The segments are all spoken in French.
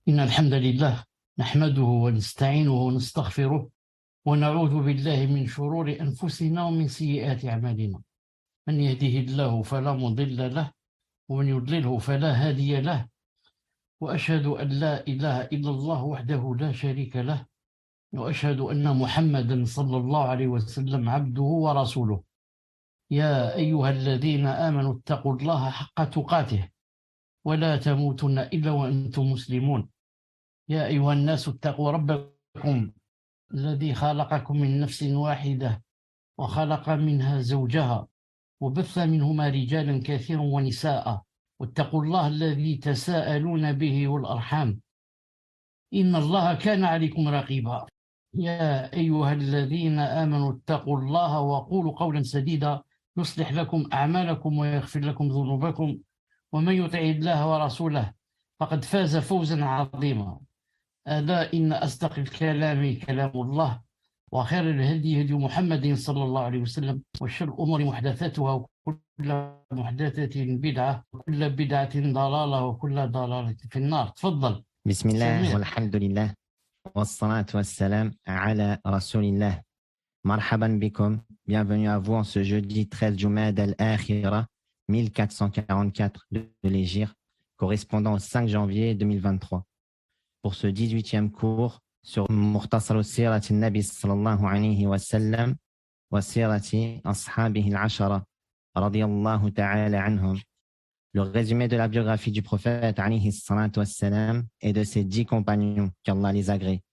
إن الحمد لله نحمده ونستعينه ونستغفره ونعوذ بالله من شرور أنفسنا ومن سيئات أعمالنا. من يهده الله فلا مضل له ومن يضلله فلا هادي له، وأشهد أن لا إله إلا الله وحده لا شريك له، وأشهد أن محمدا صلى الله عليه وسلم عبده ورسوله. يا أيها الذين آمنوا اتقوا الله حق تقاته ولا تموتن إلا وأنتم مسلمون. يا أيها الناس اتقوا ربكم الذي خلقكم من نفس واحدة وخلق منها زوجها وبث منهما رجالا كثيرا ونساء، واتقوا الله الذي تساءلون به والأرحام إن الله كان عليكم رقيبا. يا أيها الذين آمنوا اتقوا الله وقولوا قولا سديدا يصلح لكم أعمالكم ويغفر لكم ذنوبكم، ومن يطع الله ورسوله فقد فاز فوزا عظيما. ألا إن أصدق الكلام كلام الله، وخير الهدي هدي محمد صلى الله عليه وسلم، وشر الأمور محدثاتها، وكل محدثة بدعة، وكل بدعة ضلالة، وكل ضلالة في النار. تفضل. بسم الله سمير. والحمد لله والصلاة والسلام على رسول الله. Marhaban bikum, bienvenue à vous en ce jeudi 13 Jumad al-Akhira 1444 de l'Hégire, correspondant au 5 janvier 2023. Pour ce 18e cours sur Mukhtasar Sirat al-Nabi sallallahu alayhi wa sallam wa Sirati Ashabihi al-Ashara radiyallahu ta'ala anhum, le résumé de la biographie du prophète alayhi salatu wa salam et de ses 10 compagnons, qu'Allah les agrée,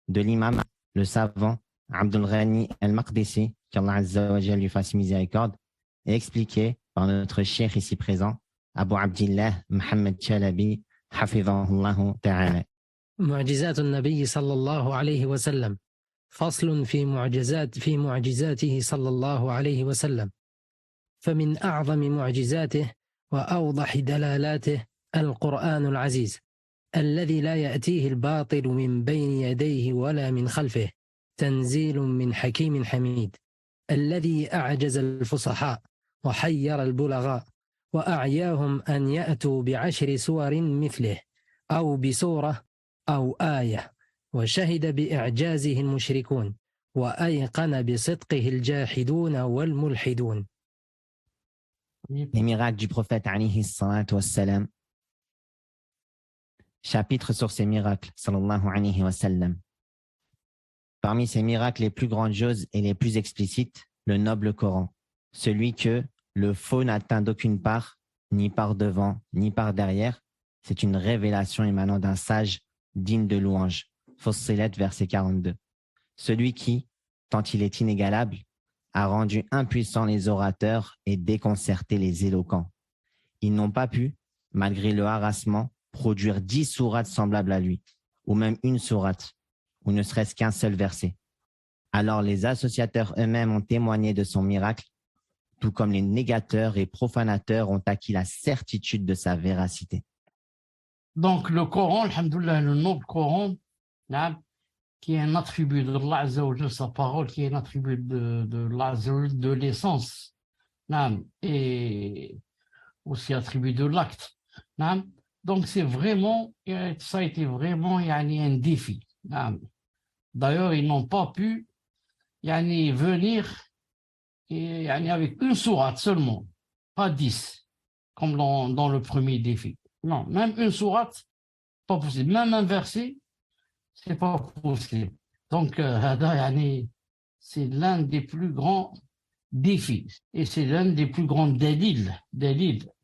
de l'imam, le savant Abdul Ghani al-Maqdisi, qu'Allah Azza wa Jalla lui fasse miséricorde, et expliqué par notre cheikh ici présent, Abu Abdillah Muhammad Chalabi, hafidhahullahu ta'ala. معجزات النبي صلى الله عليه وسلم. فصل في معجزاته صلى الله عليه وسلم. فمن أعظم معجزاته وأوضح دلالاته القرآن العزيز، الذي لا يأتيه الباطل من بين يديه ولا من خلفه، تنزيل من حكيم حميد، الذي أعجز الفصحاء وحير البلغاء وأعياهم أن يأتوا ب10 سور مثله أو بسورة أو آية، وشهد بإعجازه المشركون وأيقن بصدقه الجاحدون والملحدون. Les miracles du prophète alayhi salatu wa salam. Chapitre sur ces miracles, sallallahu alayhi wa sallam. Parmi ces miracles les plus grandioses et les plus explicites, le noble Coran, celui que le faux n'atteint d'aucune part, ni par devant, ni par derrière. C'est une révélation émanant d'un sage digne de louange. Fussilat, verset 42. Celui qui, tant il est inégalable, a rendu impuissants les orateurs et déconcerté les éloquents. Ils n'ont pas pu, malgré le harassement, produire 10 sourates semblables à lui, ou même une sourate, ou ne serait-ce qu'un seul verset. Alors les associateurs eux-mêmes ont témoigné de son miracle, tout comme les négateurs et profanateurs ont acquis la certitude de sa véracité. Donc le Coran, alhamdoulilah, le noble Coran, qui est un attribut de Allah Azza wa Jalla, sa parole, qui est un attribut de Allah Azza wa Jalla, de l'essence, et aussi attribut de l'acte. Donc c'est vraiment, ça a été vraiment un défi. D'ailleurs, ils n'ont pas pu venir avec une sourate seulement, pas 10, comme dans le premier défi. Non, même une sourate, pas possible. Même un verset, c'est pas possible. Donc, c'est l'un des plus grands défis. Et c'est l'un des plus grands dalils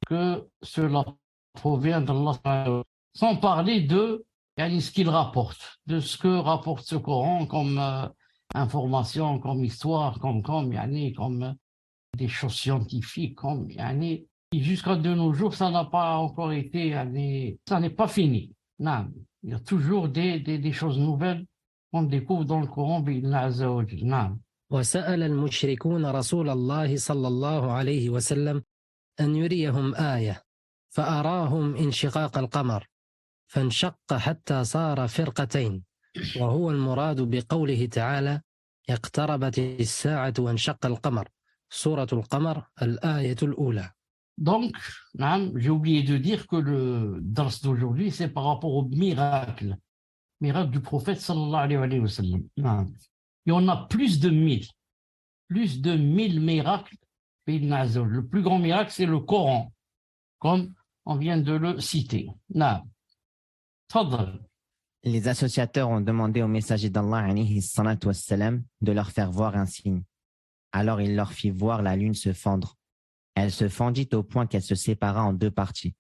que cela provient d'Allah. Sans parler de ce qu'il rapporte, de ce que rapporte ce Coran comme information, comme histoire, comme des choses scientifiques, et jusqu'à de nos jours, ça n'a pas encore été, ça n'est pas fini. Non, il y a toujours des choses nouvelles qu'on découvre dans le Coran. وسأل المشركون رسول الله صلى الله عليه وسلم أن يريهم آية، فأراهم انشقاق القمر فانشق حتى صار فرقتين، وهو المراد بقوله تعالى: اقتربت الساعة وانشق القمر، سورة القمر الآية الأولى. Donc, j'ai oublié de dire que le dars d'aujourd'hui, c'est par rapport au miracle du prophète sallallahu alayhi wa sallam. Il y en a plus de 1000 miracles. Le plus grand miracle, c'est le Coran, comme on vient de le citer. Tfadal. Les associateurs ont demandé au messager d'Allah alayhi salatu wassalam, de leur faire voir un signe. Alors il leur fit voir la lune se fendre. Elle se fendit au point qu'elle se sépara en deux parties.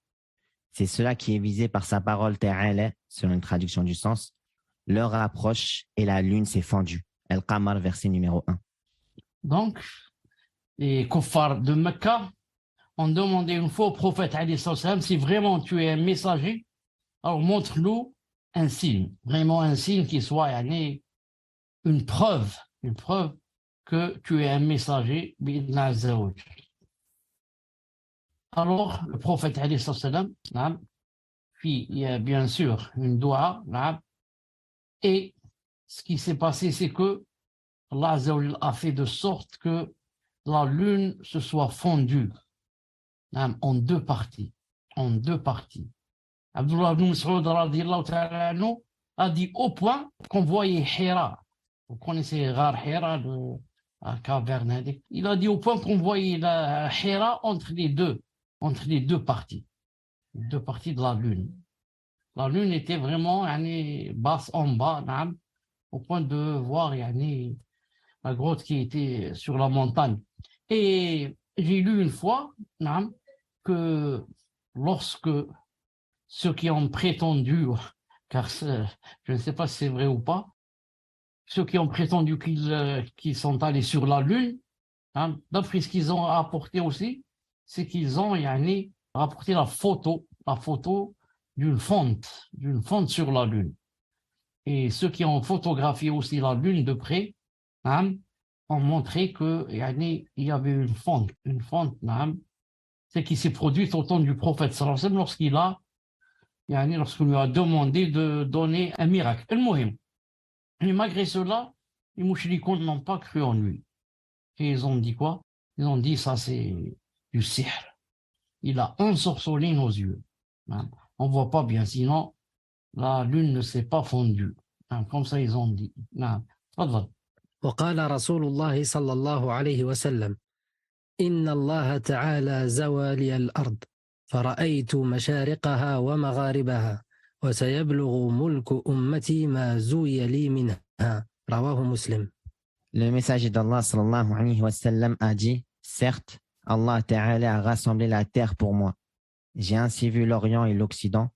C'est cela qui est visé par sa parole ta'ala, selon une traduction du sens. L'heure approche et la lune s'est fendue. Al-Qamar, verset numéro 1. Donc, les kuffars de Mecca ont demandé une fois au prophète alayhi salam, si vraiment tu es un messager, alors montre-nous un signe, vraiment un signe qui soit une preuve que tu es un messager. Alors, le prophète alayhi salam fit bien sûr une doua, et ce qui s'est passé, c'est que Allah a fait de sorte que la lune se soit fondue en deux parties. Abdullah ibn Mas'ud radiyallahu ta'ala anhu a dit au point qu'on voyait Hira. Vous connaissez Ghar Hira, la caverne. Il a dit au point qu'on voyait la Hira entre les deux parties. Les deux parties de la lune. La lune était vraiment basse en bas, au point de voir la grotte qui était sur la montagne. Et j'ai lu une fois que lorsque ceux qui ont prétendu, car je ne sais pas si c'est vrai ou pas, ceux qui ont prétendu qu'ils sont allés sur la Lune, d'après ce qu'ils ont apporté aussi, c'est qu'ils ont rapporté la photo d'une fonte sur la Lune. Et ceux qui ont photographié aussi la Lune de près, ont montré qu'il y avait une fonte, c'est qui s'est produite au temps du prophète sallallahu alayhi wa sallam lorsqu'on lui a demandé de donner un miracle. Et malgré cela, les mouchrikoun n'ont pas cru en lui. Et ils ont dit quoi? Ils ont dit ça c'est du sihr. Il a ensorcelé nos yeux. On ne voit pas bien, sinon la lune ne s'est pas fondue. Comme ça ils ont dit. وقال رسول الله صلى الله عليه وسلم إن الله تعالى زوى لي الأرض فرأيت مشارقها ومغاربها وسيبلغ ملك أمتي ما زوي لي منها رواه مسلم. Le messager d'Allah sallallahu alayhi wa sallam a dit, certes, Allah Ta'ala a rassemblé la terre pour moi. J'ai ainsi vu l'Orient et l'Occident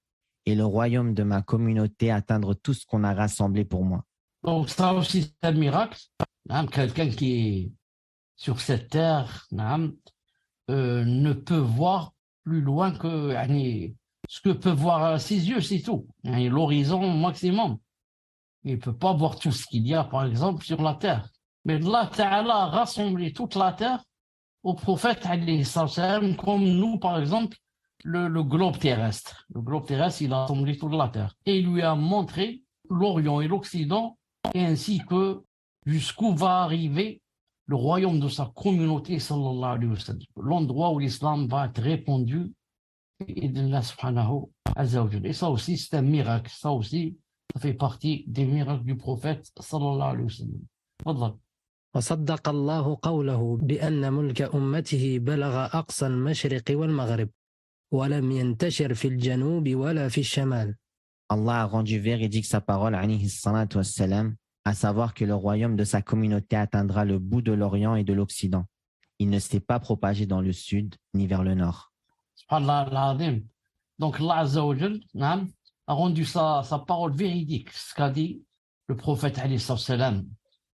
et le royaume de ma communauté atteindre tout ce qu'on a rassemblé pour moi. Donc ça aussi c'est un miracle. Quelqu'un qui est sur cette terre ne peut voir plus loin que ce que peut voir ses yeux, c'est tout. L'horizon au maximum. Il ne peut pas voir tout ce qu'il y a, par exemple, sur la terre. Mais Allah Ta'ala a rassemblé toute la terre au prophète, comme nous, par exemple, le globe terrestre. Le globe terrestre, il a rassemblé toute la terre. Et il lui a montré l'Orient et l'Occident, et ainsi que jusqu'où va arriver le royaume de sa communauté, sallallahu alayhi wa sallam. L'endroit où l'islam va être répandu, et ça aussi, c'est un miracle. Ça aussi, ça fait partie des miracles du prophète, sallallahu alayhi wa sallam. Fadal. وصدق الله قوله بأن ملك أمته بلغ أقصى المشرق والمغرب ولم ينتشر في الجنوب ولا في الشمال. Allah a rendu véridique sa parole, alayhi salatu wassalam, à savoir que le royaume de sa communauté atteindra le bout de l'Orient et de l'Occident. Il ne s'est pas propagé dans le sud ni vers le nord. Subhanallah al-Azim. Donc Allah Azza wa Jal a rendu sa parole véridique, ce qu'a dit le prophète alayhi salam.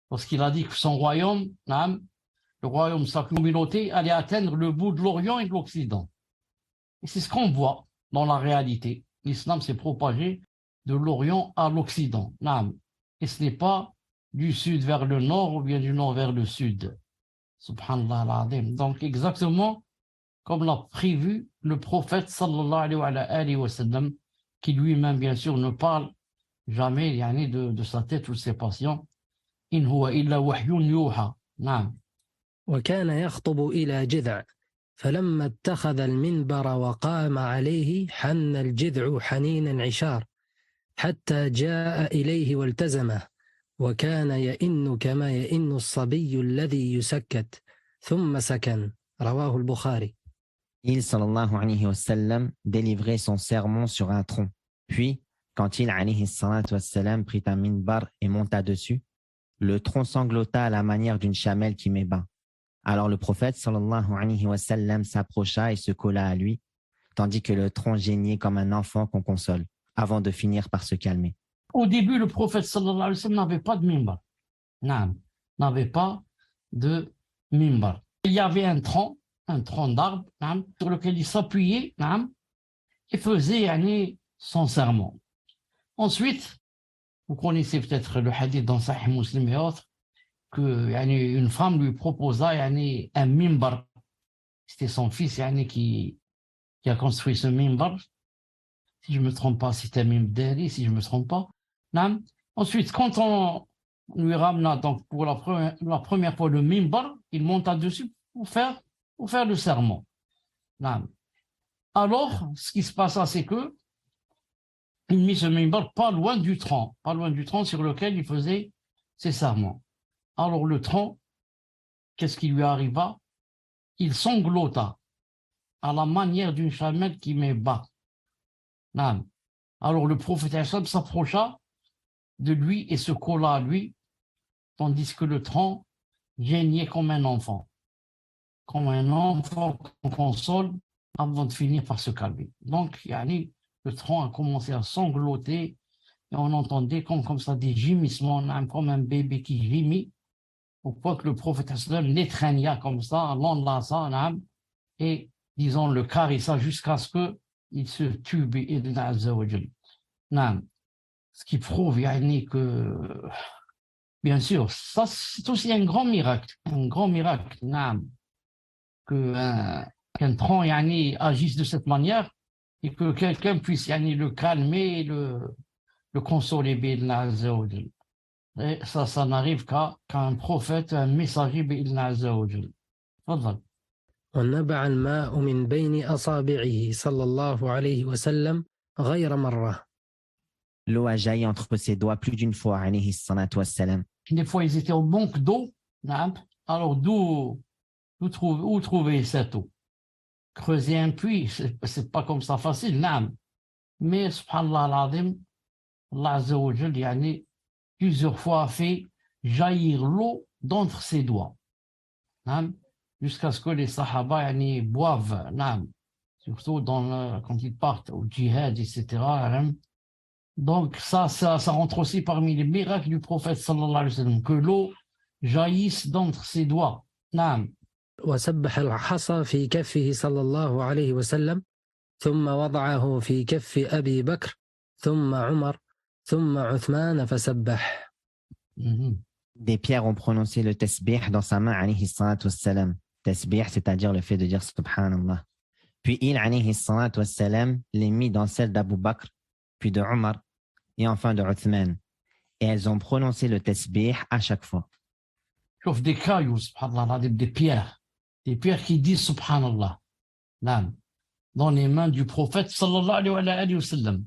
Parce qu'il a dit que son royaume, le royaume de sa communauté, allait atteindre le bout de l'Orient et de l'Occident. Et c'est ce qu'on voit dans la réalité. L'islam s'est propagé de l'Orient à l'Occident. Et ce n'est pas du sud vers le nord ou bien du nord vers le sud. Subhanallah al-Azim. Donc exactement comme l'a prévu le prophète sallallahu alayhi wa sallam, qui lui-même bien sûr ne parle jamais de sa tête ou de ses patients. إن هو إلا وحي يوحى. نعم. وكان يخطب إلى جذع فلما اتخذ المنبر وقام عليه حن الجذع حنين عشار حتى جاء إليه والتزمه وكان يئن كما يئن الصبي الذي يسكت ثم سكن رواه البخاري. Il, sallallahu alayhi wa sallam, délivrait son sermon sur un tronc. Puis, quand il, alayhi salatu wa sallam, prit un minbar et monta dessus, le tronc sanglota à la manière d'une chamelle qui met bas. Alors le prophète, sallallahu alayhi wa sallam, s'approcha et se colla à lui, tandis que le tronc geignait comme un enfant qu'on console, avant de finir par se calmer. Au début, le prophète sallallahu alayhi wa sallam n'avait pas de mimbar. N'avait pas de mimbar. Il y avait un tronc d'arbre sur lequel il s'appuyait et faisait son sermon. Ensuite, vous connaissez peut-être le hadith dans Sahih Muslim et autres, qu'une femme lui proposa un mimbar. C'était son fils qui a construit ce mimbar. Si je ne me trompe pas, c'était un mimbar, si je ne me trompe pas. Ensuite, quand on lui ramena donc pour la première fois le mimbar, il monta dessus pour faire le sermon. Alors, ce qui se passa, c'est que il mit ce mimbar pas loin du tronc sur lequel il faisait ses sermons. Alors le tronc, qu'est-ce qui lui arriva? Il sanglota à la manière d'une chamelle qui met bas. Alors le prophète s'approcha de lui et se colla à lui, tandis que le tronc geignait comme un enfant qu'on console avant de finir par se calmer. Donc, le tronc a commencé à sangloter et on entendait comme ça des gémissements, comme un bébé qui gémit, au point que le prophète l'étreigna comme ça, l'enlaça et, disons, le caressa jusqu'à ce qu'il se tue bi'idhn azza wa jal. Ce qui prouve que, bien sûr, ça c'est aussi un grand miracle, qu'un tronc agisse de cette manière et que quelqu'un puisse le calmer, le consoler bi'idhn azza wa jal. Et ça n'arrive qu'à un prophète, un messager bi'idhn azza wa jal. تفضل. ونبع الماء من بين أصابعه صلى الله عليه وسلم غير مرة. L'eau a jailli entre ses doigts plus d'une fois, alayhi salatu wassalam. Des fois, ils étaient en manque d'eau. Alors, où trouver cette eau? Creuser un puits, c'est pas comme ça facile. Mais, subhanallah al-azim, Allah azza wa jal, plusieurs fois a fait jaillir l'eau d'entre ses doigts. Jusqu'à ce que les sahaba boivent, surtout quand ils partent au djihad, etc. Donc ça rentre aussi parmi les miracles du prophète sallallahu alayhi wa sallam, que l'eau jaillisse d'entre ses doigts. وسبح الحصى في كفه صلى الله عليه وسلم ثم وضعه في كف أبي بكر ثم عمر ثم عثمان فسبح. Des pierres ont prononcé le tasbih dans sa main, alayhi salatu wassalam. Tasbih, c'est-à-dire le fait de dire subhanallah. Puis il, alayhi salatu wassalam, les mit dans celle d'Abu Bakr, puis de Omar, et enfin de Uthman. Et elles ont prononcé le tasbih à chaque fois. Sauf des cailloux, subhanallah, des pierres qui disent subhanallah, dans les mains du prophète sallallahu alayhi wa sallam.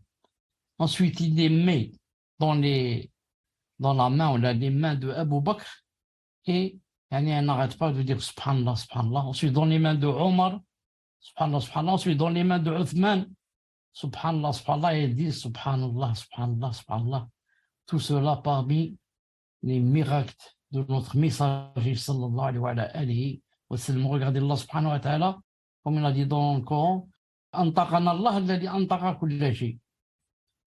Ensuite, il les met dans la main, on a les mains de Abu Bakr, et elle n'arrête pas de dire subhanallah, subhanallah. Ensuite, dans les mains de Omar, subhanallah, subhanallah. Ensuite, dans les mains de Uthman, subhanallah, subhanallah, et ils disent subhanallah, subhanallah, subhanallah. Tout cela parmi les miracles de notre messager sallallahu alayhi wa sallam. Regardez Allah subhanahu wa ta'ala, comme il a dit dans le Coran, antaqana Allah alladhi antaqa kulla shay.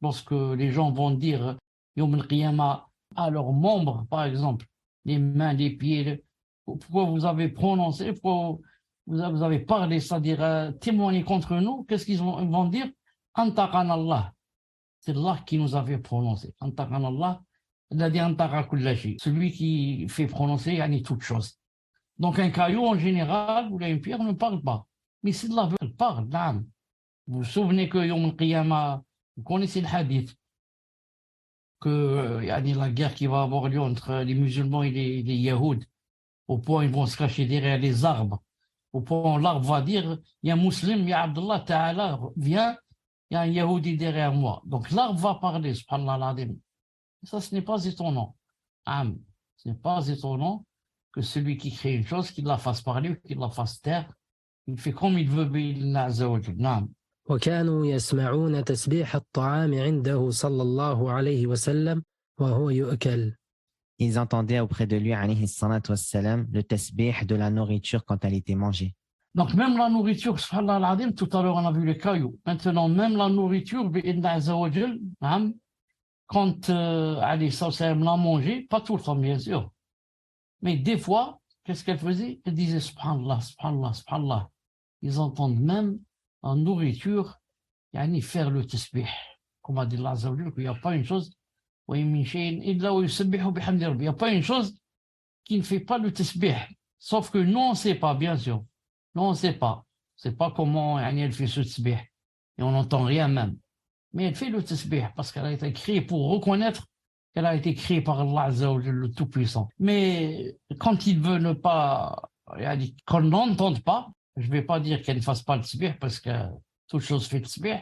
Lorsque les gens vont dire Yawm al-Qiyamah à leurs membres, par exemple, les mains, les pieds, pourquoi vous avez prononcé, pourquoi vous avez parlé, c'est-à-dire témoigné contre nous, qu'est-ce qu'ils vont dire? Antaqana Allah. C'est Allah qui nous avait prononcé. Antaqana Allah, celui qui fait prononcer toute chose. Donc un caillou en général ou une pierre ne parle pas. Mais si Allah veut, elle parle. Vous vous souvenez que Yawm al-Qiyamah, vous connaissez le hadith, que la guerre qui va avoir lieu entre les musulmans et les Yahouds, au point où ils vont se cacher derrière les arbres Au point où l'arbre va dire, il y a un musulman, il y a Abdullah, Ta'ala, viens, il y a un Yahudi derrière moi. Donc l'arbre va parler, subhanallah al-azim. Ça, ce n'est pas étonnant. Ce n'est pas étonnant que celui qui crée une chose, qu'il la fasse parler ou qu'il la fasse taire. Il fait comme il veut, bi'idhnillah azza wa jal. Naam. وكانوا يسمعون تسبيح الطعام عنده صلى الله عليه وسلم وهو يؤكل. Ils entendaient auprès de lui, alayhi salatu wassalam, le tasbih de la nourriture quand elle était mangée. Donc même la nourriture, subhanallah al-azim, tout à l'heure on a vu les cailloux. Maintenant, même la nourriture, bi'idhnillah azza wa jal, naam, quand alayhi sallam l'a mangé, pas tout le temps bien sûr, mais des fois, qu'est-ce qu'elle faisait? Elle disait subhanallah, subhanallah, subhanallah. Ils entendent même en nourriture, yani faire le tasbih. Comme a dit Allah Azza wa Jalla, qu'il n'y a pas une chose, il n'y a pas une chose qui ne fait pas le tasbih. Sauf que nous, on ne sait pas, bien sûr. Nous, on ne sait pas. On ne sait pas comment yani, elle fait ce tasbih. Et on n'entend rien même. Mais elle fait le tasbih parce qu'elle a été créée pour reconnaître qu'elle a été créée par Allah Azza wa Jalla, le Tout-Puissant. Mais quand il veut ne pas, yani, qu'on n'entende pas, je ne vais pas dire qu'elle ne fasse pas le tasbih parce que toute chose fait le tasbih.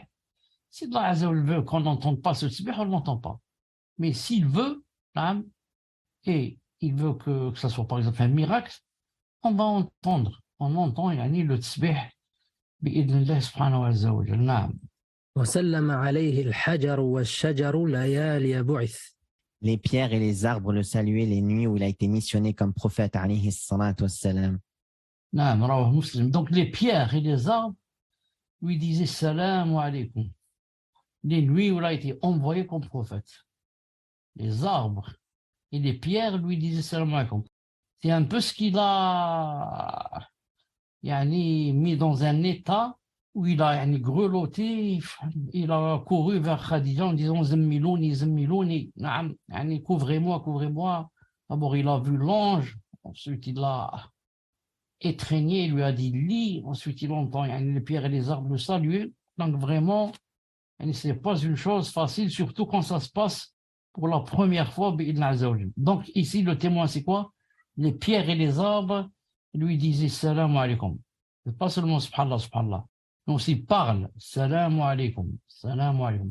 Si Allah Azza wa Jalla veut qu'on n'entende pas ce tasbih, on ne l'entend pas. Mais s'il veut, et il veut que ça soit par exemple un miracle, on va entendre. On entend yani, le tasbih bi'idhnillah subhanahu wa ta'ala. وسلم عليه الحجر والشجر ليالي بعث. Les pierres et les arbres le saluaient les nuits où il a été missionné comme prophète, alayhi salatu wassalam. Donc les pierres et les arbres lui disaient salam alaykum. Les nuits où il a été envoyé comme prophète. Les arbres et les pierres lui disaient salam alaykum. C'est un peu ce qu'il a yani, mis dans un état où il a yani, grelotté, il a couru vers Khadija en disant Zammilouni, Zammilouni, yani, couvrez-moi, couvrez-moi. D'abord il a vu l'ange, ensuite il a étreigné, il lui a dit lis, ensuite il entend yani, les pierres et les arbres le saluer. Donc vraiment, yani, ce n'est pas une chose facile, surtout quand ça se passe pour la première fois. Donc ici le témoin c'est quoi? Les pierres et les arbres lui disaient salam alaykum. C'est pas seulement subhanallah, subhanallah. Donc s'il parle salam alaykum,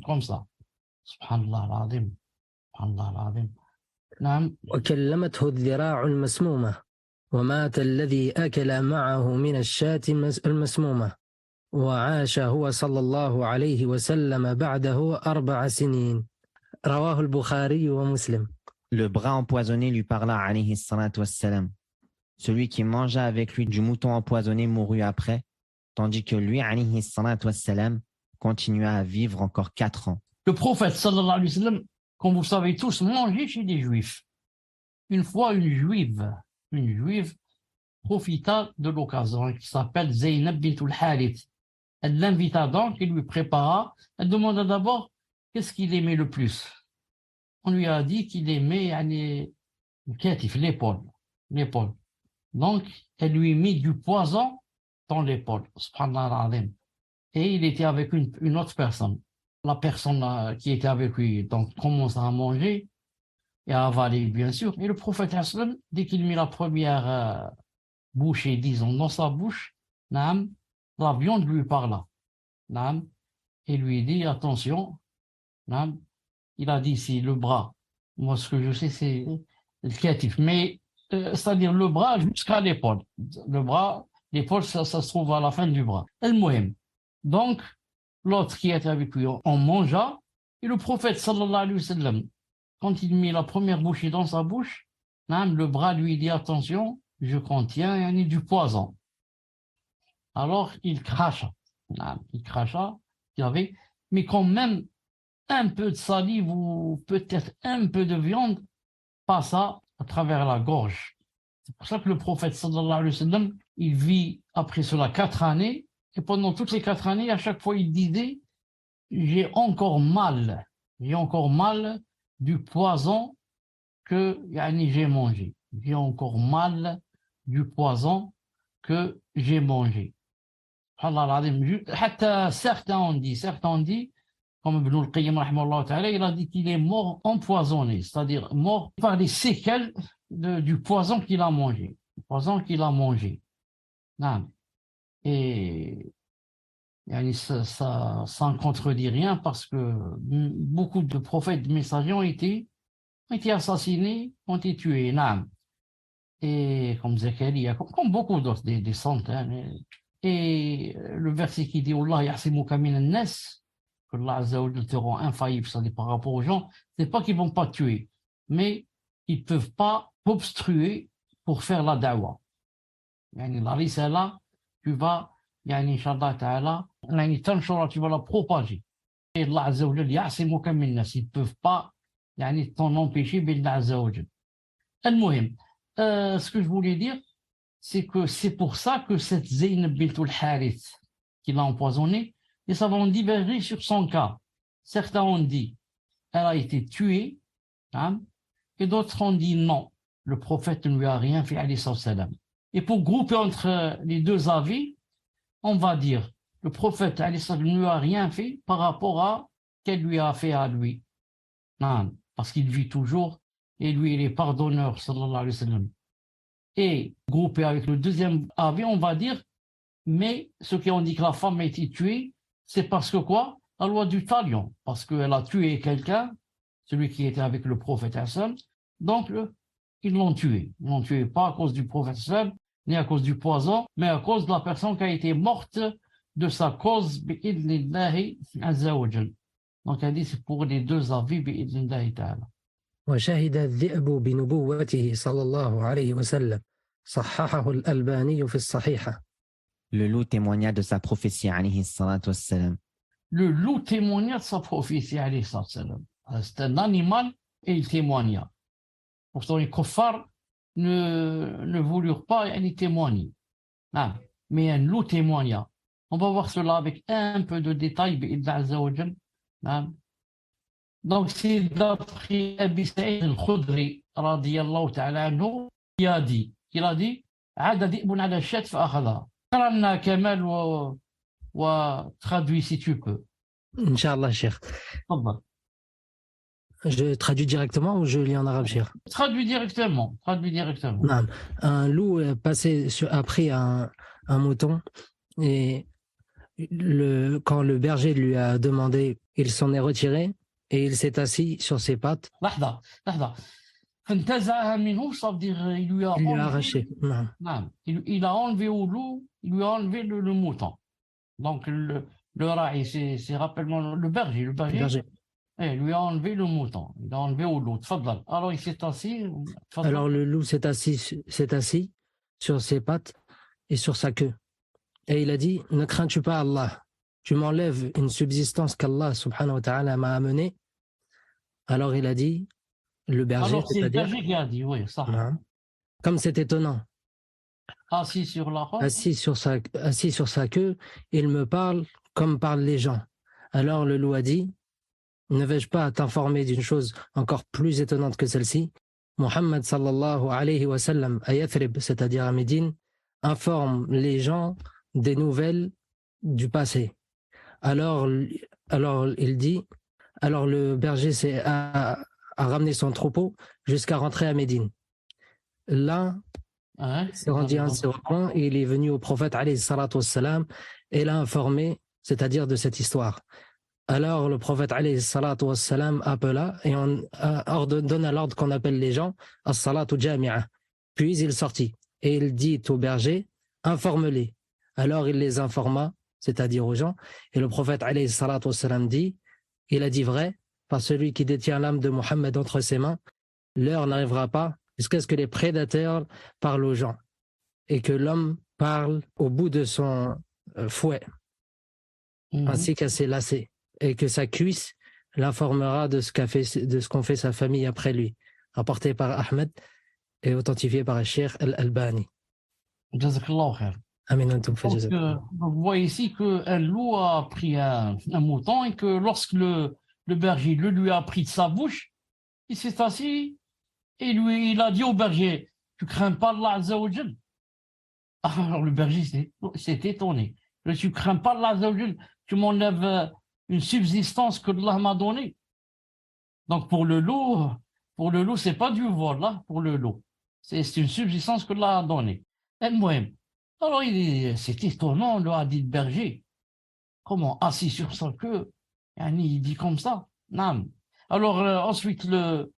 comme ça. Subhanallah al-azim, subhanallah al-azim. نعم. وكلمته الذراع المسمومة ومات الذي أكل معه من الشاة المسمومة وعاش هو صلى الله عليه وسلم بعده 4 سنين. رواه البخاري ومسلم. Le bras empoisonné lui parla, alayhi salatu wassalam. Celui qui mangea avec lui du mouton empoisonné mourut après, tandis que lui, alayhi salatu wassalam, continua à vivre encore 4 ans. Le prophète, sallallahu alayhi wa sallam, comme vous savez tous, mangeait chez des juifs. Une fois, une juive profita de l'occasion qui s'appelle Zaynab bint al-Harith. Elle l'invita donc, il lui prépara. Elle demanda d'abord qu'est-ce qu'il aimait le plus. On lui a dit qu'il aimait l'épaule. Donc, elle lui mit du poison dans l'épaule. Et il était avec une autre personne. La personne qui était avec lui donc, commence à manger et à avaler, bien sûr. Et le prophète, dès qu'il mit la première bouchée, disons, dans sa bouche, la viande lui parla. Et lui dit, attention, il a dit ici, le bras. Moi, ce que je sais, c'est le katif. Mais, c'est-à-dire le bras jusqu'à l'épaule. Le bras, l'épaule, ça se trouve à la fin du bras. El-Mohim. Donc, l'autre qui était avec lui, on mangea. Et le prophète, sallallahu alayhi wa sallam, quand il mit la première bouchée dans sa bouche, le bras lui dit, attention, je contiens du poison. Alors, il cracha. Il avait, mais quand même, un peu de salive ou peut-être un peu de viande passa à travers la gorge. C'est pour ça que le prophète sallallahu alayhi wa sallam, il vit après cela 4 années, et pendant toutes les 4 années, à chaque fois il disait j'ai encore mal du poison que j'ai mangé. J'ai encore mal du poison que j'ai mangé. Certains ont dit, comme Ibn al-Qayyim rahimahullah ta'ala, il a dit qu'il est mort empoisonné, c'est-à-dire mort par les séquelles du poison qu'il a mangé. Le poison qu'il a mangé. Et yani, ça ne contredit rien parce que beaucoup de prophètes, de messagers ont été assassinés, ont été tués. Naam. Et comme Zakaria, comme beaucoup d'autres, des centaines. Et le verset qui dit Allah ya'simuka minan nas, que Allah Azza wa Jalla te rend infaillible, ça dit par rapport aux gens, c'est pas qu'ils vont pas te tuer, mais ils peuvent pas obstruer pour faire la da'wah. Yani la risala, tu vas, yani Inch'Allah Ta'ala, yani tanshura, tu vas la propager. Et Allah Azza wa Jalla ya'simuka minan nas, ils peuvent pas, yani t'en empêcher, billah Azza wa Jalla. Al-Muhim, ce que je voulais dire, c'est que c'est pour ça que cette Zaynab bint al-Harith qui l'a empoisonné, les savants ont divergé sur son cas. Certains ont dit elle a été tuée, hein, et d'autres ont dit non, le prophète ne lui a rien fait, alayhi salam. Et pour grouper entre les deux avis, on va dire le prophète alayhi salam ne lui a rien fait par rapport à ce qu'elle lui a fait à lui. Non, parce qu'il vit toujours et lui il est pardonneur, sallallahu alayhi wa sallam. Et groupé avec le deuxième avis, on va dire, mais ceux qui ont dit que la femme a été tuée, c'est parce que quoi? La loi du talion, parce qu'elle a tué quelqu'un, celui qui était avec le prophète Hassan, donc ils l'ont tué. Ils l'ont tué pas à cause du prophète Hassan, ni à cause du poison, mais à cause de la personne qui a été morte de sa cause, bi'idnillahi azza wa jal. Donc elle dit c'est pour les deux avis, bi'idnillahi ta'ala. وشهد الذئب بنبوته صلى الله عليه وسلم صححه الألباني في الصحيحة. Le loup témoigna de sa prophétie, alayhi salatu wassalam. Le loup témoigna de sa prophétie, alayhi salam. C'est un animal et il témoigna. Pourtant, les kuffars ne voulurent pas y témoigner. Ah, mais un loup témoigna. On va voir cela avec un peu de détail, bi'idna azza wa jal. Ah. Donc, c'est d'après Abi Sa'id al-Khudri, radiyallahu ta'ala anhu, qui a dit, عاد ذئب على الشاة فأخذها. قرأنا كمال وtraduit si tu peux. Inch'Allah, Cheikh. تفضل. Je traduis directement ou je lis en arabe, Cheikh? Traduis directement. Non. Un loup a pris un mouton et quand le berger lui a demandé, il s'en est retiré et il s'est assis sur ses pattes. لحظة. فانتزعها منه, ça veut dire il lui a arraché. Non. Il a enlevé au loup, il lui a enlevé le mouton. Donc le ra'i, c'est rappellement le berger. Le berger. Il lui a enlevé le mouton. Il a enlevé au loup. Tfadal. Alors il s'est assis. Alors le loup s'est assis sur ses pattes et sur sa queue. Et il a dit, ne crains-tu pas Allah? Tu m'enlèves une subsistance qu'Allah subhanahu wa ta'ala m'a amenée. Alors il a dit, le berger, alors c'est le berger qui a dit, oui, ça. Comme c'est étonnant. Assis sur la robe. Assis sur sa queue, il me parle comme parlent les gens. Alors le loup a dit, ne vais-je pas t'informer d'une chose encore plus étonnante que celle-ci? Muhammad sallallahu alayhi wa sallam à Yathrib, c'est-à-dire à Médine, informe les gens des nouvelles du passé. Alors il dit, alors le berger a ramené son troupeau jusqu'à rentrer à Médine. Là, il s'est rendu à un recoin et il est venu au prophète alayhi salatu wassalam et l'a informé, c'est-à-dire de cette histoire. Alors le prophète alayhi salatu wassalam appela et donna l'ordre qu'on appelle les gens as-salatu jami'a. Puis il sortit et il dit au berger, informe-les. Alors il les informa, c'est-à-dire aux gens, et le prophète alayhi salatu wassalam dit, il a dit vrai, par celui qui détient l'âme de Mohammed entre ses mains, l'heure n'arrivera pas jusqu'à ce que les prédateurs parlent aux gens et que l'homme parle au bout de son fouet, ainsi qu'à ses lacets, et que sa cuisse l'informera de ce qu'ont fait sa famille après lui, rapporté par Ahmed et authentifié par Cheikh Al-Albani. Jazakallah khair. Donc, vous voyez ici qu'un loup a pris un mouton et que lorsque le berger lui a pris de sa bouche, il s'est assis et il a dit au berger, tu crains pas Allah Azza wa Jal? Alors le berger s'est étonné. Tu crains pas Allah Azza wa Jal? Tu m'enlèves une subsistance que Allah m'a donnée. Donc pour le loup, c'est pas du vol, là, pour le loup. C'est une subsistance que Allah a donnée. Et moi, Alors, c'est étonnant, le hadith berger. Comment, assis sur sa queue, il dit comme ça. Naam. Alors, ensuite, le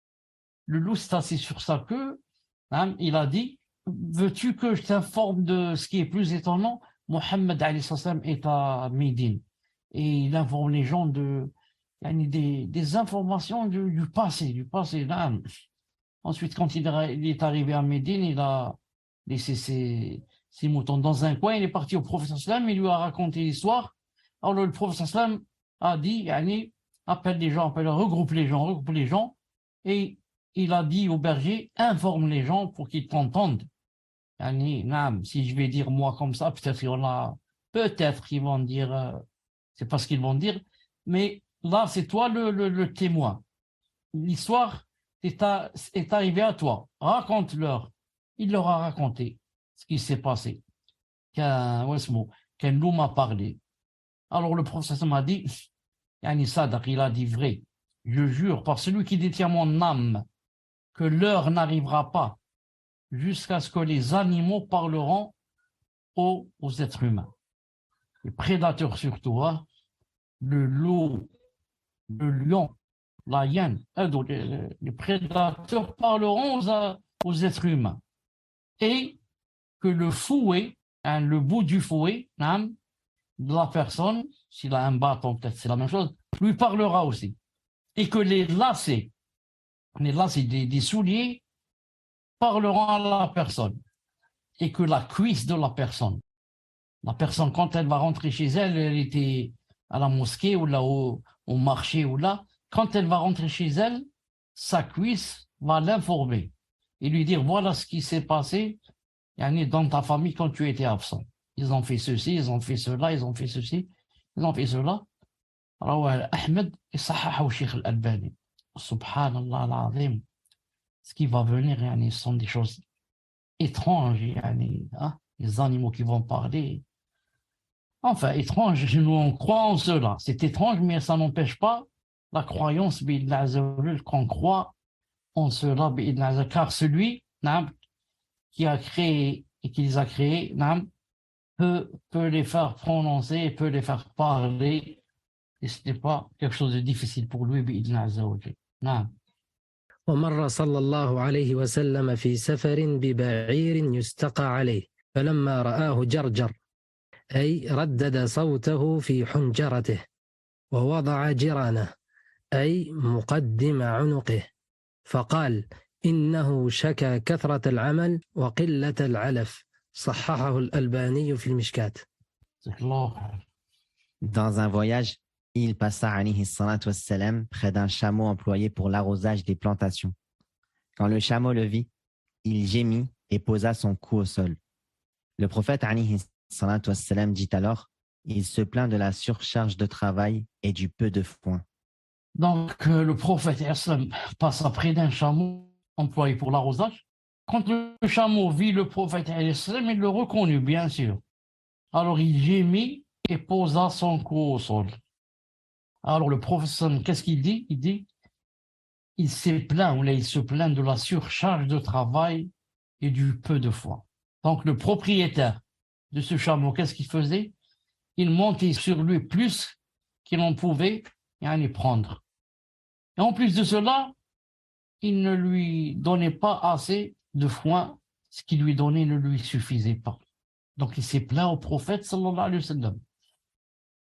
loup s'est assis sur sa queue. Naam, il a dit, veux-tu que je t'informe de ce qui est plus étonnant? Mohammed alayhi salam est à Médine. Et il informe les gens des informations du passé, Naam. Ensuite, quand il est arrivé à Médine, il a laissé ses moutons dans un coin. Il est parti au prophète sallam, il lui a raconté l'histoire. Alors le prophète sallam a dit, appelle les gens, regroupe les gens. Et il a dit au berger, informe les gens pour qu'ils t'entendent. Si je vais dire moi comme ça, peut-être qu'ils vont dire, c'est pas ce qu'ils vont dire, mais là c'est toi le témoin. L'histoire est arrivée à toi. Raconte-leur. Il leur a raconté ce qui s'est passé. Qu'un loup m'a parlé. Alors le prophète m'a dit, Sadaq, il a dit vrai. Je jure par celui qui détient mon âme que l'heure n'arrivera pas jusqu'à ce que les animaux parleront aux êtres humains. Les prédateurs surtout, le loup, le lion, la hyène, les prédateurs parleront aux êtres humains. Et que le fouet, le bout du fouet, de la personne, s'il a un bâton, peut-être c'est la même chose, lui parlera aussi. Et que les lacets des souliers parleront à la personne. Et que la cuisse de la personne, quand elle va rentrer chez elle, elle était à la mosquée ou là au marché ou là, quand elle va rentrer chez elle, sa cuisse va l'informer et lui dire voilà ce qui s'est passé dans ta famille quand tu étais absent. Ils ont fait ceci, ils ont fait cela, ils ont fait ceci, ils ont fait cela. Alors, Ahmed, et sahaha au Cheikh Al-Albani. Subhanallah al-Azim. Ce qui va venir, ce sont des choses étranges, les animaux qui vont parler. Enfin, étrange, nous on croit en cela. C'est étrange, mais ça n'empêche pas la croyance, qu'on croit en cela, car celui qui a créé et qui les a créés, peut les faire prononcer, peut les faire parler, et ce n'est pas quelque chose de difficile pour lui, ومر صلى الله عليه وسلم في سفر ببعير يستقى عليه فلما رآه جرجر أي ردد صوته في حنجرته ووضع جرانه أي مقدم عنقه فقال إنه شكى كثرة العمل وقلة العلف صححه الألباني في المشكات. Dans un voyage, il passa alayhi salatu wassalam près d'un chameau employé pour l'arrosage des plantations. Quand le chameau le vit, il gémit et posa son cou au sol. Le prophète alayhi salatu wassalam dit alors, il se plaint de la surcharge de travail et du peu de foin. Donc le prophète passa près d'un chameau employé pour l'arrosage. Quand le chameau vit le prophète, il le reconnut, bien sûr. Alors il gémit et posa son cou au sol. Alors le prophète, qu'est-ce qu'il dit? Il dit, il se plaint de la surcharge de travail et du peu de foin. Donc le propriétaire de ce chameau, qu'est-ce qu'il faisait? Il montait sur lui plus qu'il en pouvait prendre. Et en plus de cela, il ne lui donnait pas assez de foin, ce qu'il lui donnait ne lui suffisait pas. Donc il s'est plaint au prophète sallallahu alayhi wa sallam.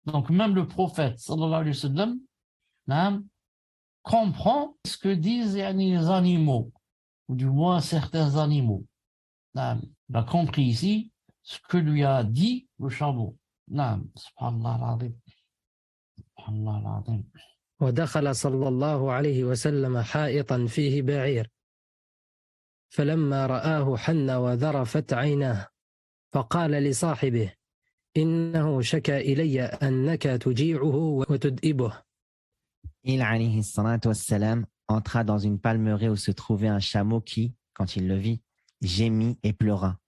Donc même le prophète sallallahu alayhi wa sallam comprend ce que disent les animaux, ou du moins certains animaux. Il a compris ici ce que lui a dit le chameau. Subhanallah al-Azim. Subhanallah al-Azim. ودخل صلى الله عليه وسلم حائطا فيه بعير فلما رآه حن وذرفت عيناه فقال لصاحبه إنه شكى إلي أنك تجيعه وتدئبه. Il alayhi salatu wassalam entra dans une palmeraie où se trouvait un chameau qui, quand il le vit, gémit et pleura.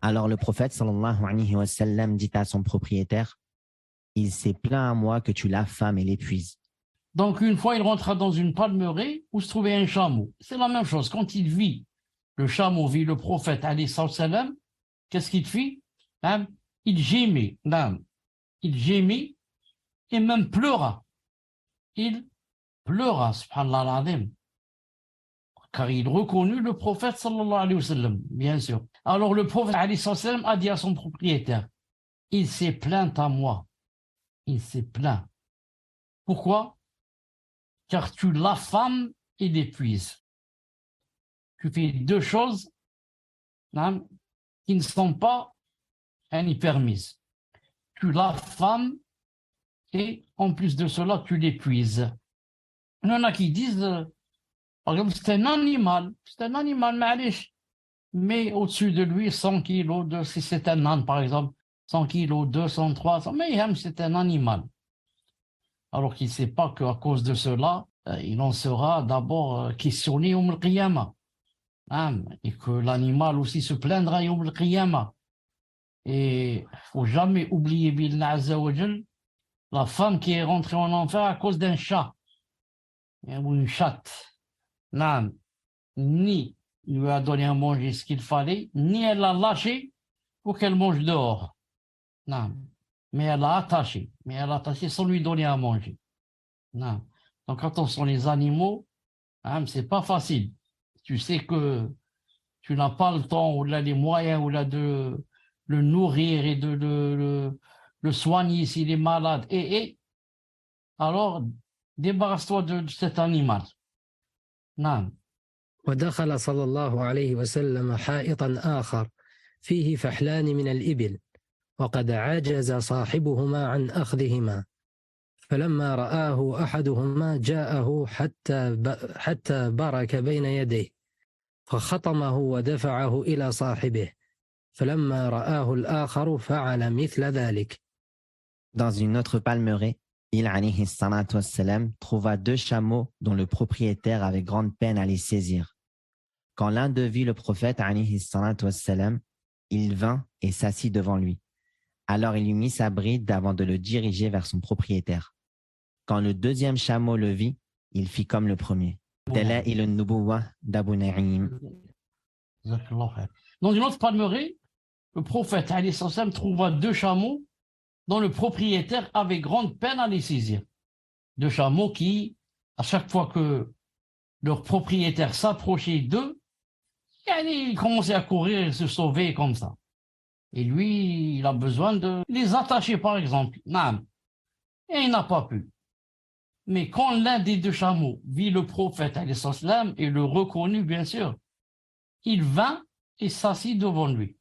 Alors le prophète sallallahu alayhi wa sallam dit à son propriétaire, il s'est plaint à moi que tu l'affames et l'épuises. Donc une fois il rentra dans une palmeraie où se trouvait un chameau. C'est la même chose. Quand le chameau vit le prophète alayhi sallam, qu'est-ce qu'il fit? hein, il gémit, non, il gémit et même pleura. Il pleura, subhanallah al-azim, car il reconnut le prophète sallallahu alayhi wa sallam, bien sûr. Alors le prophète alayhi wa sallam a dit à son propriétaire, il s'est plaint à moi, il s'est plaint. Pourquoi? Car tu l'affames et l'épuises. Tu fais deux choses hein, qui ne sont pas permises. Tu l'affames et en plus de cela, tu l'épuises. Il y en a qui disent, par exemple, c'est un animal, معليش, mais au-dessus de lui, 100 kilos, si c'est un âne, par exemple, 100 kilos, 200, 300, mais c'est un animal. Alors qu'il ne sait pas qu'à cause de cela, il en sera d'abord questionné au Qiyamah. Et que l'animal aussi se plaindra au Qiyamah. Et il ne faut jamais oublier, Billah Azza wa Jal, la femme qui est rentrée en enfer à cause d'un chat ou une chatte. Ni il lui a donné à manger ce qu'il fallait, ni elle l'a lâché pour qu'elle mange dehors. Mais elle l'a attaché. Sans lui donner à manger. Donc quand on sont les animaux, c'est pas facile. Tu sais que tu n'as pas le temps ou là les moyens ou là de le nourrir et de le soigner s'il est malade. Et alors débarrasse-toi de cet animal. ودخل صلى الله عليه وسلم حائطا آخر فيه فحلان من الإبل وقد عجز صاحبهما عن أخذهما فلما رآه أحدهما جاءه حتى برك بين يديه فخطمه ودفعه إلى صاحبه فلما رآه الآخر فعل مثل ذلك. Dans une autre palmeraie, il alayhi salatu wassalam trouva deux chameaux dont le propriétaire avait grande peine à les saisir. Quand l'un d'eux vit le prophète alayhi salatu wassalam, il vint et s'assit devant lui. Alors il lui mit sa bride avant de le diriger vers son propriétaire. Quand le deuxième chameau le vit, il fit comme le premier. Dalaïl al-Nubuwah d'Abu Na'im. Dans une autre palmeraie, le prophète alayhi sallam trouva deux chameaux dont le propriétaire avait grande peine à les saisir. Deux chameaux qui, à chaque fois que leur propriétaire s'approchait d'eux, ils commençaient à courir et se sauver comme ça. Et lui, il a besoin de les attacher, par exemple. Et il n'a pas pu. Mais quand l'un des deux chameaux vit le prophète alayhi sallam et le reconnut, bien sûr, il vint et s'assit devant lui.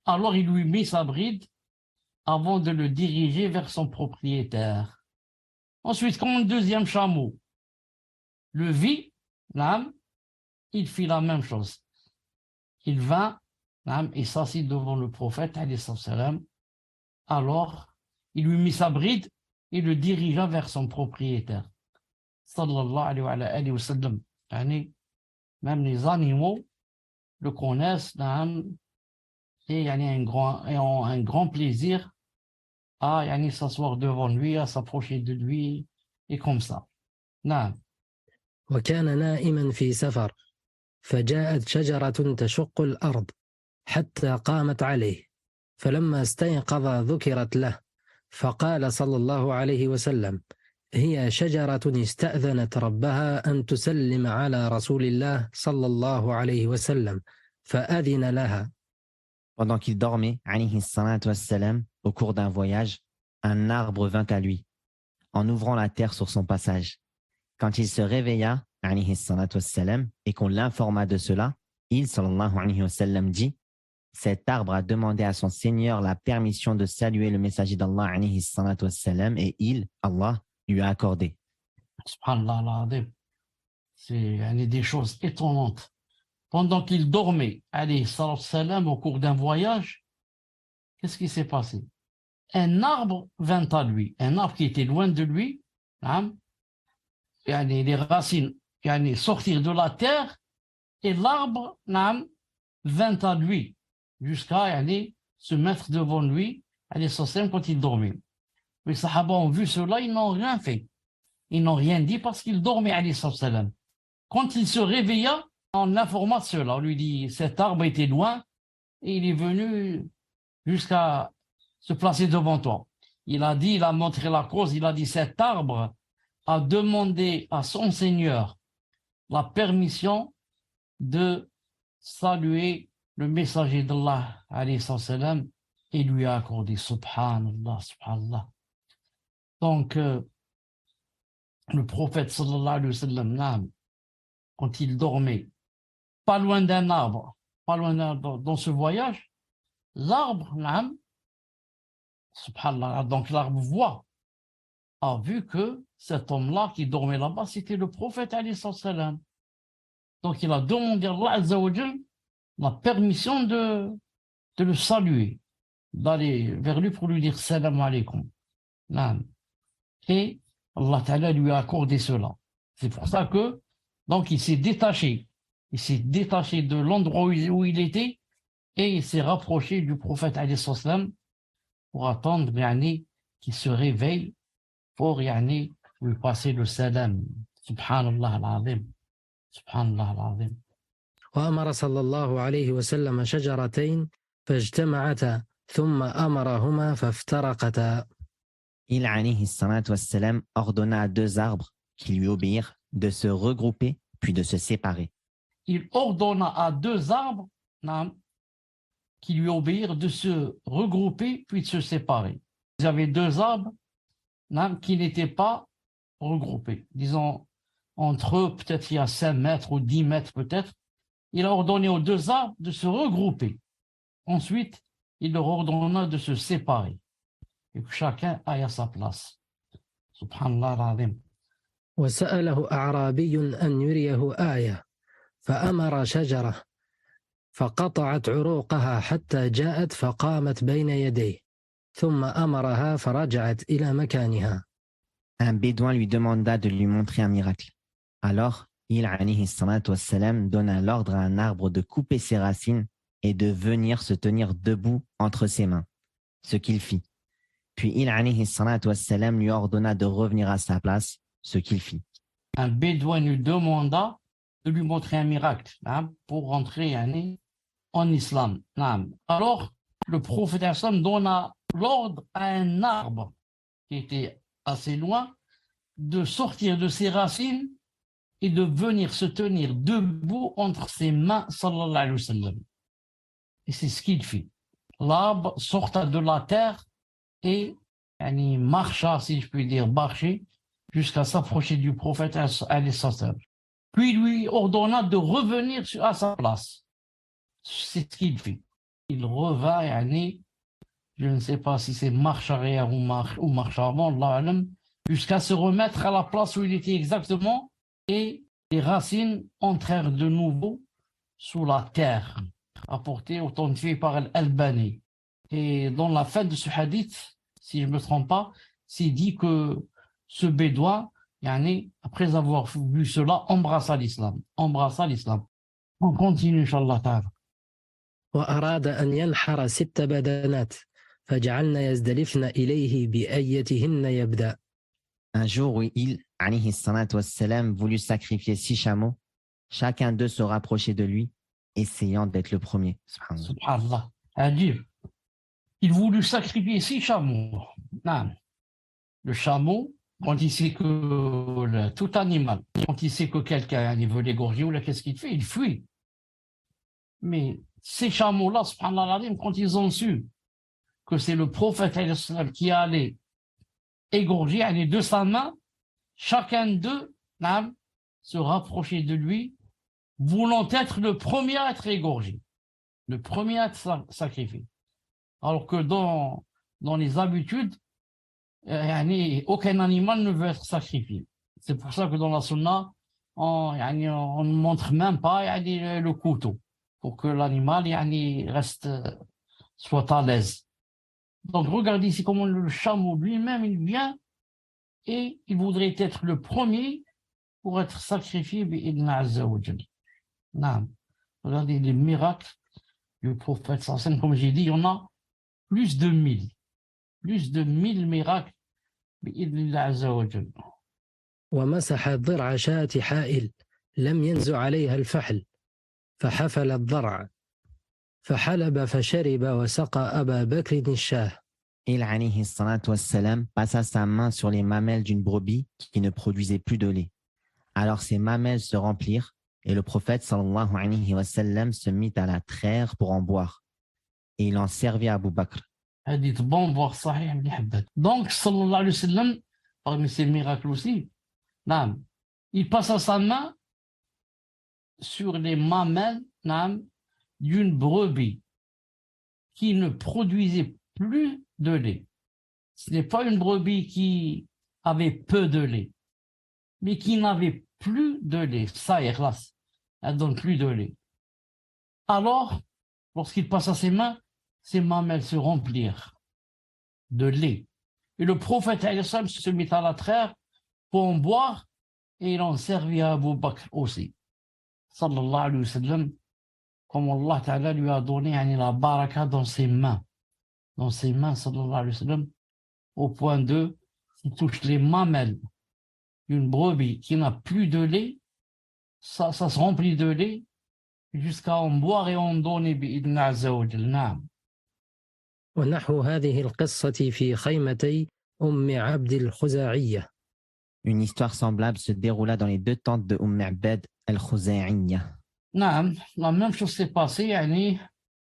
Alors il lui mit sa bride avant de le diriger vers son propriétaire. Ensuite, quand le deuxième chameau le vit, il fit la même chose. Il vint et s'assit devant le prophète, alayhi salam. Alors, il lui mit sa bride et le dirigea vers son propriétaire. Sallallahu alayhi wa sallam. Même les animaux le connaissent et ont un grand plaisir à s'asseoir devant lui, à s'approcher de lui, et comme ça. وكان نائما في سفر فجاءت شجرة تشق الأرض حتى قامت عليه فلما استيقظ ذكرت له فقال صلى الله عليه وسلم هي شجرة استأذنت ربها أن تسلم على رسول الله صلى الله عليه وسلم فأذن لها. Pendant qu'il dormait, alayhi salatu wassalam, au cours d'un voyage, un arbre vint à lui, en ouvrant la terre sur son passage. Quand il se réveilla, alayhi salatu wassalam, et qu'on l'informa de cela, il, sallallahu alayhi wa sallam, dit « Cet arbre a demandé à son Seigneur la permission de saluer le messager d'Allah, alayhi salatu wassalam, et il, Allah, lui a accordé. » Subhanallah, c'est des choses étonnantes. Pendant qu'il dormait, alayhi salam, au cours d'un voyage, qu'est-ce qui s'est passé? Un arbre vint à lui, un arbre qui était loin de lui, les racines sortir de la terre, et l'arbre vint à lui, jusqu'à se mettre devant lui, alayhi salam, quand il dormait. Les sahaba ont vu cela, ils n'ont rien fait. Ils n'ont rien dit parce qu'il dormait, alayhi salam. Quand il se réveilla, on l'informa de cela. On lui dit, cet arbre était loin et il est venu jusqu'à se placer devant toi. Il a dit, il a montré la cause, il a dit cet arbre a demandé à son Seigneur la permission de saluer le messager d'Allah alayhi salam et lui a accordé subhanallah, subhanallah. Donc le prophète sallallahu alayhi wa sallam, quand il dormait pas loin d'un arbre, dans ce voyage, l'arbre, subhanallah, donc l'arbre a vu que cet homme-là qui dormait là-bas, c'était le prophète alayhi salam. Donc il a demandé à Allah Azza wa Jal la permission de le saluer, d'aller vers lui pour lui dire salam alaykum. Et Allah Ta'ala lui a accordé cela. C'est pour ça que donc il s'est détaché. Il s'est détaché de l'endroit où il était et il s'est rapproché du prophète alayhi salam pour attendre qu'il se réveille pour lui passer le salam. Subhanallah al-azim. Subhanallah al-azim. وأمر صلى الله عليه وسلم شجرتين فاجتمعتا ثم أمرهما فافترقتا. Il alayhi salatu wassalam ordonna à deux arbres qui lui obéirent de se regrouper puis de se séparer. Il ordonna à deux arbres qui lui obéirent de se regrouper puis de se séparer. Il y avait deux arbres qui n'étaient pas regroupés. Disons, entre eux, peut-être il y a 5 mètres ou 10 mètres peut-être. Il a ordonné aux deux arbres de se regrouper. Ensuite, il leur ordonna de se séparer. Et que chacun aille à sa place. Subhanallah al-azim. وسأله أعرابي أن يريه آية فأمر شجرة فقطعت عروقها حتى جاءت فقامت بين يديه ثم أمرها فرجعت إلى مكانها. Un bédouin lui demanda de lui montrer un miracle. Alors, il alayhi salatu wassalam donna l'ordre à un arbre de couper ses racines et de venir se tenir debout entre ses mains, ce qu'il fit. Puis il alayhi salatu wassalam lui ordonna de revenir à sa place, ce qu'il fit. Un bédouin lui demanda de lui montrer un miracle pour rentrer en islam. Alors, le prophète donna l'ordre à un arbre qui était assez loin de sortir de ses racines et de venir se tenir debout entre ses mains, sallallahu alayhi wa sallam. Et c'est ce qu'il fit. L'arbre sorta de la terre et marcha, si je puis dire, jusqu'à s'approcher du prophète alayhi sallam. Puis lui ordonna de revenir à sa place. C'est ce qu'il fit. Il revint, je ne sais pas si c'est marche arrière ou marche avant, Allah alam, jusqu'à se remettre à la place où il était exactement, et les racines entrèrent de nouveau sous la terre, apportées, authentifiées par Al-Albani. Et dans la fin de ce hadith, si je ne me trompe pas, c'est dit que ce bédouin, après avoir vu cela, embrassa l'islam. On continue, Inch'Allah ta'ala. وأراد أن ينحر 6 بدنات فجعلنا يزدلفن إليه بأيتهن يبدأ. Un jour où il, alayhi salatu wassalam, voulut sacrifier 6 chameaux, chacun d'eux se rapprochait de lui, essayant d'être le premier. Subhanallah. Il voulut sacrifier 6 chameaux. Le chameau, quand il sait que tout animal, quand il sait que quelqu'un veut l'égorger ou qu'est-ce qu'il fait, il fuit. Mais ces chameaux-là, subhanallah, quand ils ont su que c'est le prophète qui allait égorger de sa main, chacun d'eux se rapprochait de lui, voulant être le premier à être égorgé, le premier à être sacrifié. Alors que dans les habitudes, aucun animal ne veut être sacrifié. C'est pour ça que dans la sunna, on ne montre même pas le couteau, pour que l'animal soit à l'aise. Donc regardez ici comment le chameau lui-même, il vient et il voudrait être le premier pour être sacrifié bi'idna azza wa jal. Regardez les miracles du prophète sallallahu, comme j'ai dit, il y en a plus de 1000 miracles bi'idna azza wa jal. ومسح ضرع شاة حائل لم ينزع عليها الفحل فحفل الضرع فحلب فشرب وسقى أبا بكر الشاه. Il alayhi salatu wassalam passa sa main sur les mamelles d'une brebis qui ne produisait plus de lait. Alors ces mamelles se remplirent et le prophète sallallahu alayhi wa sallam se mit à la traire pour en boire. Et il en servit à Abu Bakr. hadith bon, voire sahih ibn Hibban. Donc, sallallahu alayhi wa sallam, parmi ces miracles aussi, naam, il passa sa main sur les mamelles naam, d'une brebis qui ne produisait plus de lait. Ce n'est pas une brebis qui avait peu de lait, mais qui n'avait plus de lait. Ça, ikhlas, elle donne plus de lait. Alors, lorsqu'il passa ses mains, ses mamelles se remplirent de lait. Et le prophète alayhi salam se mit à la traire pour en boire et il en servit à Abu Bakr aussi. Sallallahu alayhi wa sallam, comme Allah Ta'ala lui a donné la baraka dans ses mains. Dans ses mains, sallallahu alayhi wa sallam, au point de, s'il touche les mamelles d'une brebis qui n'a plus de lait, ça se remplit de lait jusqu'à en boire et en donner بإذن عز وجل. نعم. ونحو هذه القصة في خيمتي أم عبد الخزاعية. Une histoire semblable se déroula dans les deux tentes de Abed al-Khuzai'iyya. نعم, la même chose s'est passée,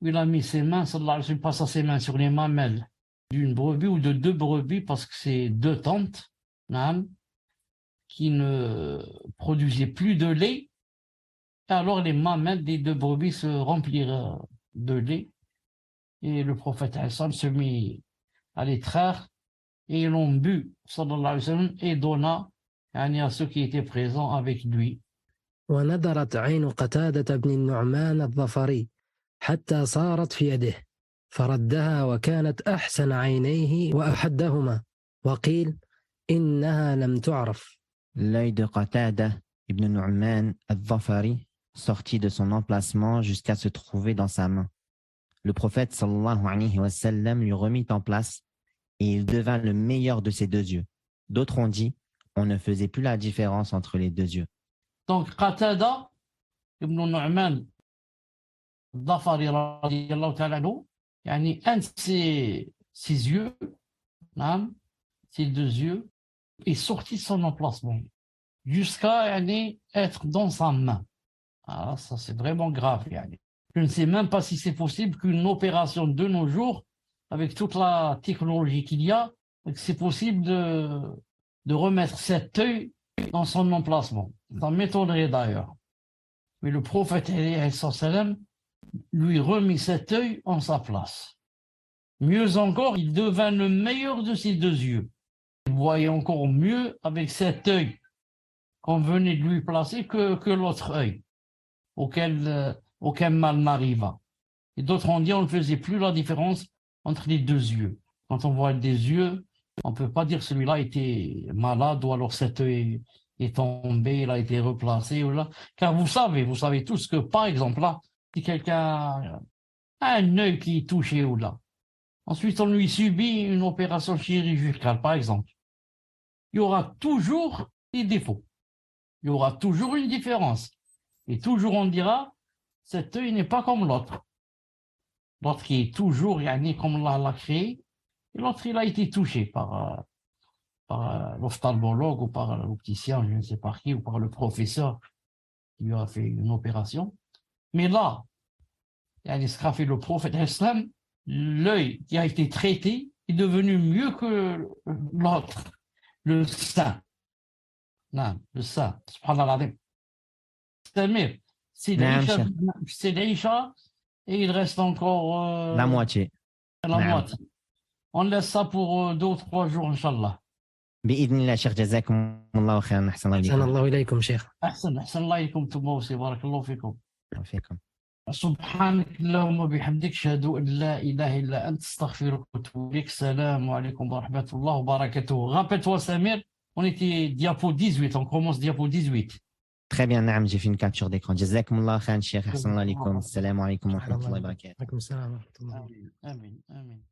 il a mis ses mains, sallallahu alayhi wa sallam, passa ses mains sur les mamelles d'une brebis ou de deux brebis parce que c'est deux tentes, نعم, qui ne produisaient plus de lait. Et alors les mamelles des deux brebis se remplirent de lait et le prophète Hassan se mit à les traire et ils l'ont bu, sallallahu alayhi wa sallam, et donna à ceux qui étaient présents avec lui. ونضرت عين قتادة بن النعمان الظفري حتى صارت في يده فردها وكانت أحسن عينيه وأحدهما وقيل إنها لم تعرف. L'œil de Qatada ibn Nu'man al-Dhafari sortit de son emplacement jusqu'à se trouver dans sa main. Le prophète sallallahu alayhi wa sallam lui remit en place et il devint le meilleur de ses deux yeux. D'autres ont dit, on ne faisait plus la différence entre les deux yeux. Donc Qatada ibn Nu'man al-Dhafari radiyallahu ta'ala anhu, un de ses yeux, ses deux yeux, est sorti de son emplacement jusqu'à être dans sa main. Ah, ça c'est vraiment grave. Je ne sais même pas si c'est possible qu'une opération de nos jours, avec toute la technologie qu'il y a, c'est possible de remettre cet œil dans son emplacement. Ça m'étonnerait d'ailleurs. Mais le prophète lui remit cet œil en sa place. Mieux encore, il devint le meilleur de ses deux yeux. Il voyait encore mieux avec cet œil qu'on venait de lui placer que l'autre œil, aucun mal n'arriva. Et d'autres ont dit on ne faisait plus la différence entre les deux yeux. Quand on voit des yeux, on ne peut pas dire celui-là était malade ou alors cet œil est tombé, il a été replacé. Ou là. Car vous savez tous que, par exemple, là, si quelqu'un a un œil qui est touché ou là, ensuite on lui subit une opération chirurgicale, par exemple, il y aura toujours des défauts. Il y aura toujours une différence. Et toujours on dira, cet œil n'est pas comme l'autre. L'autre qui est toujours comme Allah l'a créé, et l'autre il a été touché par l'ophtalmologue ou par l'opticien, je ne sais pas qui, ou par le professeur qui lui a fait une opération. Mais là, ce qu'a fait le prophète islam, l'œil qui a été traité est devenu mieux que l'autre, le sein. Non, le sein, subhanallah. C'est l'Aïcha et il reste encore la moitié. La moitié. On laisse ça pour 2 ou 3 jours, Inch'Allah. بإذن الله شيخ جزاكم الله خيرا أحسن الله أحسن الله إليكم شيخ. أحسن الله إليكم تموسي بارك الله فيكم. فيكم. سبحانك اللهم وبحمدك أشهد أن لا إله إلا أنت أستغفرك وأتوب إليك. السلام عليكم ورحمة الله وبركاته. Rappelle-toi Samir, on était diapo 18, on commence diapo 18. Très bien, نعم, j'ai fait une capture d'écran. جزاكم الله خيرا شيخ أحسن الله عليكم. السلام عليكم ورحمة الله وبركاته. عليكم السلام ورحمة الله. آمين آمين آمين.